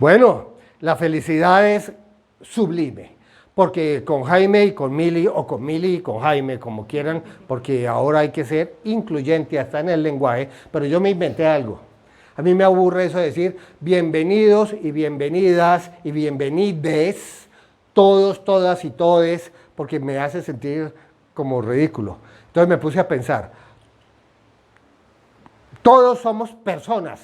Bueno, la felicidad es sublime, porque con Jaime y con Mili, o con Mili y con Jaime, como quieran, porque ahora hay que ser incluyente hasta en el lenguaje, pero yo me inventé algo. A mí me aburre eso de decir bienvenidos y bienvenidas y bienvenides, todos, todas y todes, porque me hace sentir como ridículo. Entonces me puse a pensar, todos somos personas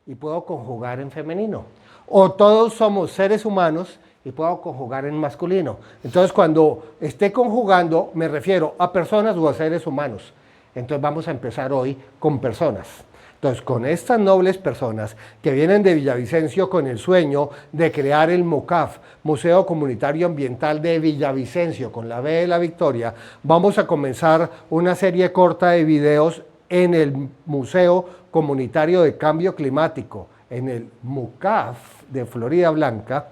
y puedo conjugar en femenino. O todos somos seres humanos y puedo conjugar en masculino. Entonces, cuando esté conjugando, me refiero a personas o a seres humanos. Entonces, vamos a empezar hoy con personas. Entonces, con estas nobles personas que vienen de Villavicencio con el sueño de crear el MUCAF, Museo Comunitario Ambiental de Villavicencio, con la B de la Victoria, vamos a comenzar una serie corta de videos en el Museo Comunitario de Cambio Climático, en el MUCAF de Florida Blanca,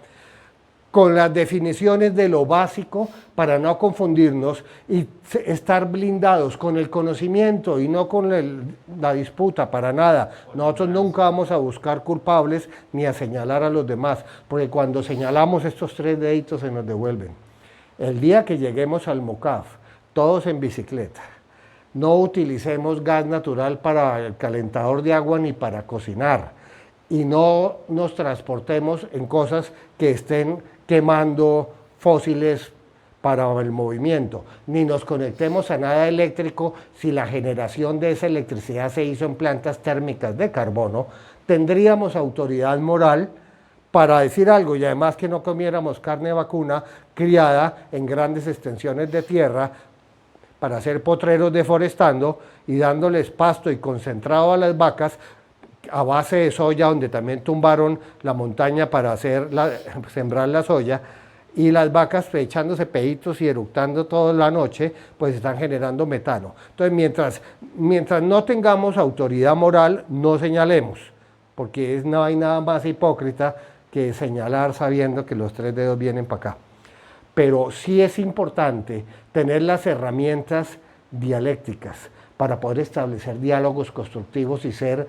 con las definiciones de lo básico para no confundirnos y estar blindados con el conocimiento y no con la disputa para nada. Nosotros nunca vamos a buscar culpables ni a señalar a los demás, porque cuando señalamos estos 3 deditos se nos devuelven. El día que lleguemos al MUCAF, todos en bicicleta, no utilicemos gas natural para el calentador de agua ni para cocinar, y no nos transportemos en cosas que estén quemando fósiles para el movimiento, ni nos conectemos a nada eléctrico si la generación de esa electricidad se hizo en plantas térmicas de carbono, tendríamos autoridad moral para decir algo, y además que no comiéramos carne vacuna criada en grandes extensiones de tierra para hacer potreros deforestando y dándoles pasto y concentrado a las vacas a base de soya, donde también tumbaron la montaña para sembrar la soya, y las vacas echándose peditos y eructando toda la noche, pues están generando metano. Entonces, mientras no tengamos autoridad moral, no señalemos, porque no hay nada más hipócrita que señalar sabiendo que los 3 dedos vienen para acá. Pero sí es importante tener las herramientas dialécticas para poder establecer diálogos constructivos y ser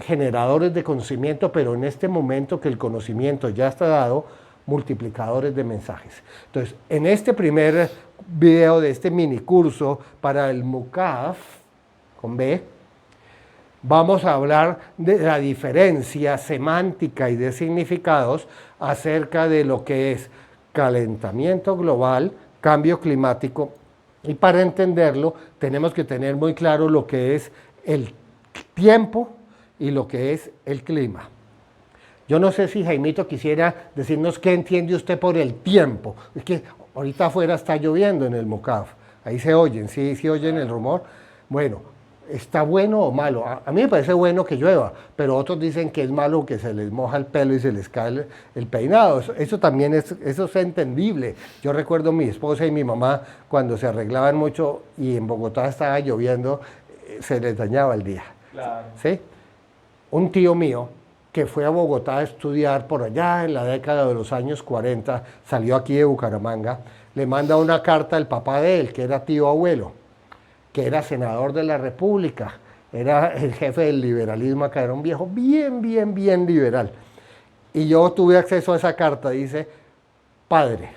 generadores de conocimiento, pero en este momento que el conocimiento ya está dado, multiplicadores de mensajes. Entonces, en este primer video de este mini curso para el MUCAF, con B, vamos a hablar de la diferencia semántica y de significados acerca de lo que es calentamiento global, cambio climático, y para entenderlo tenemos que tener muy claro lo que es el tiempo y lo que es el clima. Yo no sé si Jaimito quisiera decirnos qué entiende usted por el tiempo. Es que ahorita afuera está lloviendo en el MUCAF. Ahí se oyen, ¿sí oyen el rumor? Bueno, ¿está bueno o malo? A mí me parece bueno que llueva, pero otros dicen que es malo que se les moja el pelo y se les cae el peinado. Eso también eso es entendible. Yo recuerdo a mi esposa y mi mamá cuando se arreglaban mucho y en Bogotá estaba lloviendo, se les dañaba el día. Claro. ¿Sí? Un tío mío que fue a Bogotá a estudiar por allá en la década de los años 40, salió aquí de Bucaramanga, le manda una carta al papá de él, que era tío abuelo, que era senador de la República, era el jefe del liberalismo acá, era un viejo bien liberal. Y yo tuve acceso a esa carta, dice: padre,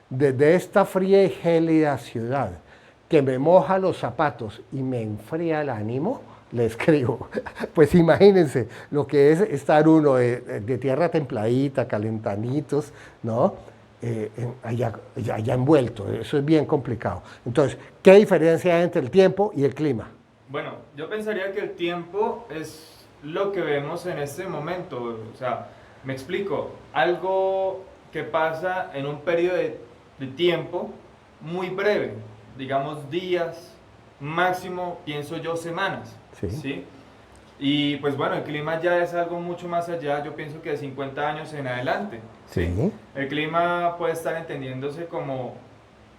desde esta fría y gélida ciudad que me moja los zapatos y me enfría el ánimo, le escribo. Pues imagínense lo que es estar uno de tierra templadita, calentanitos, ¿no? Allá envuelto, eso es bien complicado. Entonces, ¿qué diferencia hay entre el tiempo y el clima? Bueno, yo pensaría que el tiempo es lo que vemos en este momento. O sea, me explico, algo que pasa en un periodo de tiempo muy breve, digamos días, máximo, pienso yo, semanas. Sí. ¿Sí? Y pues bueno, el clima ya es algo mucho más allá, yo pienso que de 50 años en adelante. Sí. El clima puede estar entendiéndose como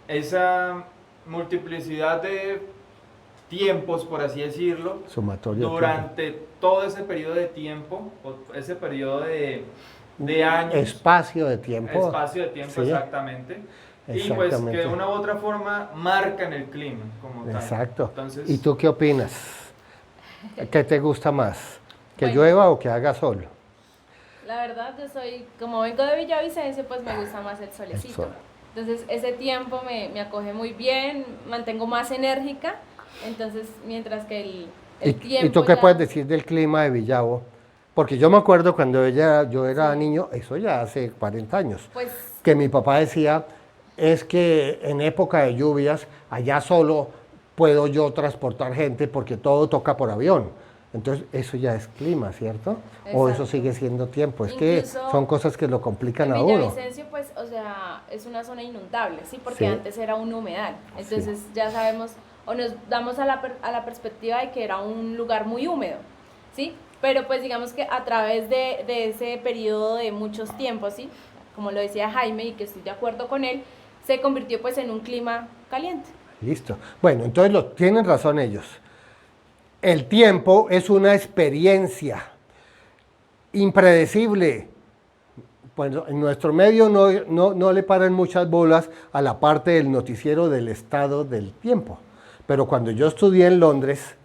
esa multiplicidad de tiempos, por así decirlo, Sumatorio durante todo ese periodo de tiempo, o ese periodo de años. Espacio de tiempo. Espacio de tiempo, Sí. exactamente. Y pues que de una u otra forma marcan el clima como tal. Exacto. Entonces, ¿y tú qué opinas? ¿Qué te gusta más? ¿Que llueva o que haga sol? La verdad, yo soy, como vengo de Villavicencio, pues me gusta más el solecito. sol. Entonces, ese tiempo me acoge muy bien, mantengo más enérgica. Entonces, mientras que el ¿Y tiempo tú qué ya, puedes decir del clima de Villavo? Porque yo me acuerdo cuando yo era niño, eso ya hace 40 años, pues, que mi papá decía, es que en época de lluvias, allá solo puedo yo transportar gente porque todo toca por avión. Entonces, eso ya es clima, ¿cierto? O eso exacto. sigue siendo tiempo. Es que Incluso son cosas que lo complican en a uno. Villavicencio, pues, o sea, es una zona inundable, ¿sí? Porque Sí. antes era un humedal. Entonces, ya sabemos, o nos damos a la perspectiva de que era un lugar muy húmedo, ¿sí? Pero pues digamos que a través de ese periodo de muchos tiempos, ¿sí? Como lo decía Jaime, y que estoy de acuerdo con él, se convirtió pues en un clima caliente. Listo. Bueno, entonces tienen razón ellos. El tiempo es una experiencia impredecible. Bueno, en nuestro medio no le paran muchas bolas a la parte del noticiero del estado del tiempo. Pero cuando yo estudié en Londres,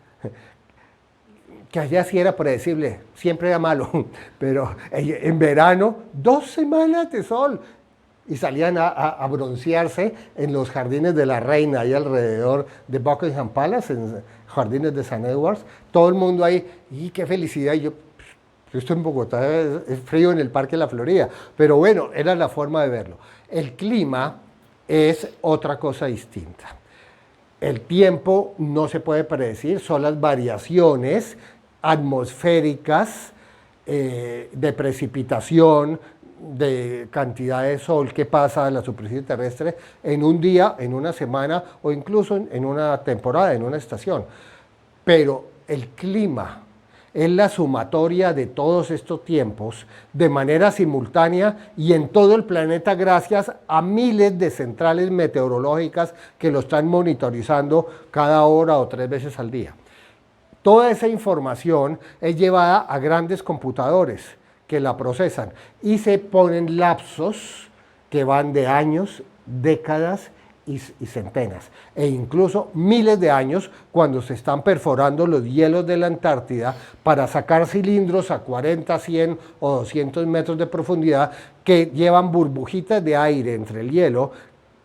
que allá sí era predecible, siempre era malo, pero en verano, 2 semanas de sol. Y salían a broncearse en los jardines de la Reina, ahí alrededor de Buckingham Palace, en jardines de St. Edwards. Todo el mundo ahí, y qué felicidad. Y yo estoy en Bogotá, es frío en el Parque de la Florida. Pero bueno, era la forma de verlo. El clima es otra cosa distinta. El tiempo no se puede predecir, son las variaciones atmosféricas, de precipitación, de cantidad de sol que pasa a la superficie terrestre en un día, en una semana o incluso en una temporada, en una estación. Pero el clima es la sumatoria de todos estos tiempos de manera simultánea y en todo el planeta gracias a miles de centrales meteorológicas que lo están monitorizando cada hora o 3 veces al día. Toda esa información es llevada a grandes computadores que la procesan y se ponen lapsos que van de años, décadas y centenas, e incluso miles de años cuando se están perforando los hielos de la Antártida para sacar cilindros a 40, 100 o 200 metros de profundidad que llevan burbujitas de aire entre el hielo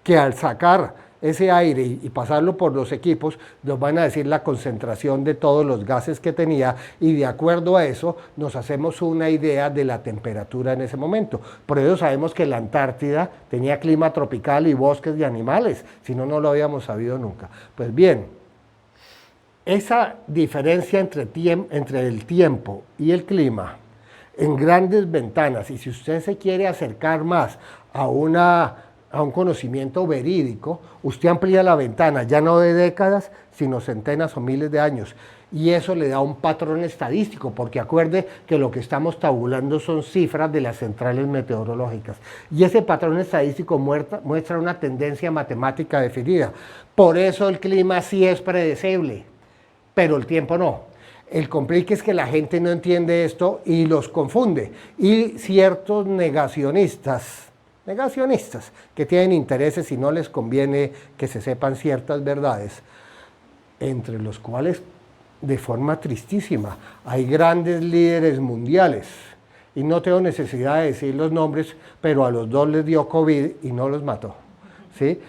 que al sacar ese aire y pasarlo por los equipos, nos van a decir la concentración de todos los gases que tenía y de acuerdo a eso nos hacemos una idea de la temperatura en ese momento. Por eso sabemos que la Antártida tenía clima tropical y bosques de animales, si no, no lo habíamos sabido nunca. Pues bien, esa diferencia entre el tiempo y el clima en grandes ventanas, y si usted se quiere acercar más a un conocimiento verídico, usted amplía la ventana, ya no de décadas, sino centenas o miles de años. Y eso le da un patrón estadístico, porque acuerde que lo que estamos tabulando son cifras de las centrales meteorológicas. Y ese patrón estadístico muestra una tendencia matemática definida. Por eso el clima sí es predecible, pero el tiempo no. El complique es que la gente no entiende esto y los confunde. Y ciertos negacionistas que tienen intereses y no les conviene que se sepan ciertas verdades, entre los cuales, de forma tristísima, hay grandes líderes mundiales, y no tengo necesidad de decir los nombres, pero a los dos les dio COVID y no los mató, ¿sí?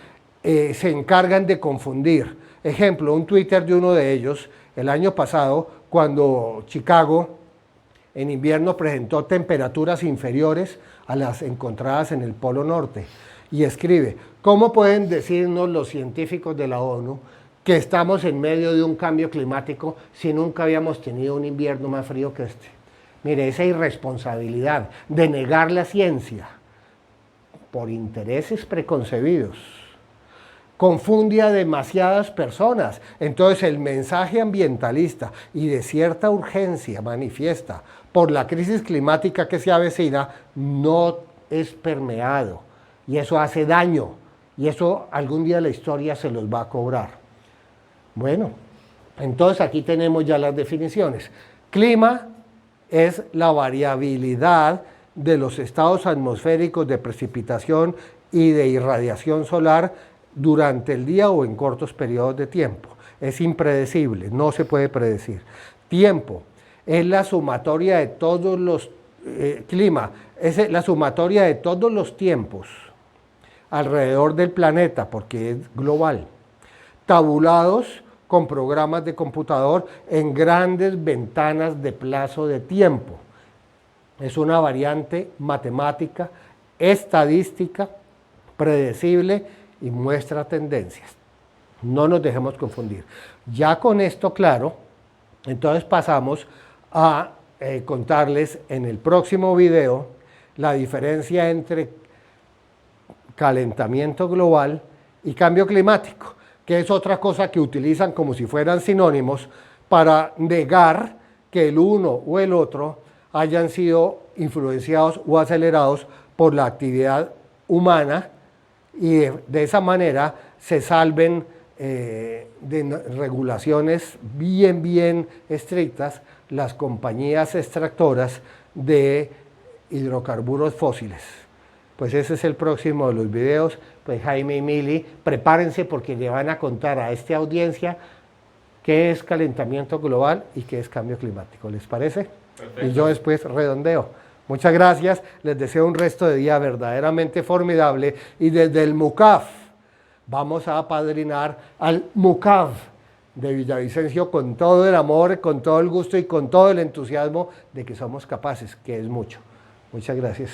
Se encargan de confundir. Ejemplo, un Twitter de uno de ellos, el año pasado, cuando Chicago en invierno presentó temperaturas inferiores a las encontradas en el Polo Norte. Y escribe, ¿cómo pueden decirnos los científicos de la ONU que estamos en medio de un cambio climático si nunca habíamos tenido un invierno más frío que este? Mire, esa irresponsabilidad de negar la ciencia por intereses preconcebidos confunde a demasiadas personas. Entonces el mensaje ambientalista y de cierta urgencia manifiesta por la crisis climática que se avecina no es permeado y eso hace daño y eso algún día la historia se los va a cobrar. Bueno, entonces aquí tenemos ya las definiciones. Clima es la variabilidad de los estados atmosféricos de precipitación y de irradiación solar durante el día o en cortos periodos de tiempo. Es impredecible, no se puede predecir. Tiempo es la sumatoria de todos los clima es la sumatoria de todos los tiempos alrededor del planeta, porque es global, tabulados con programas de computador en grandes ventanas de plazo de tiempo. Es una variante matemática, estadística, predecible y muestra tendencias. No nos dejemos confundir. Ya con esto claro, entonces pasamos a contarles en el próximo video la diferencia entre calentamiento global y cambio climático, que es otra cosa que utilizan como si fueran sinónimos para negar que el uno o el otro hayan sido influenciados o acelerados por la actividad humana y de esa manera se salven de regulaciones bien estrictas las compañías extractoras de hidrocarburos fósiles. Pues ese es el próximo de los videos. Pues Jaime y Mili, prepárense porque le van a contar a esta audiencia qué es calentamiento global y qué es cambio climático. ¿Les parece? Perfecto. Y yo después redondeo. Muchas gracias, les deseo un resto de día verdaderamente formidable y desde el MUCAF vamos a apadrinar al MUCAF de Villavicencio con todo el amor, con todo el gusto y con todo el entusiasmo de que somos capaces, que es mucho. Muchas gracias.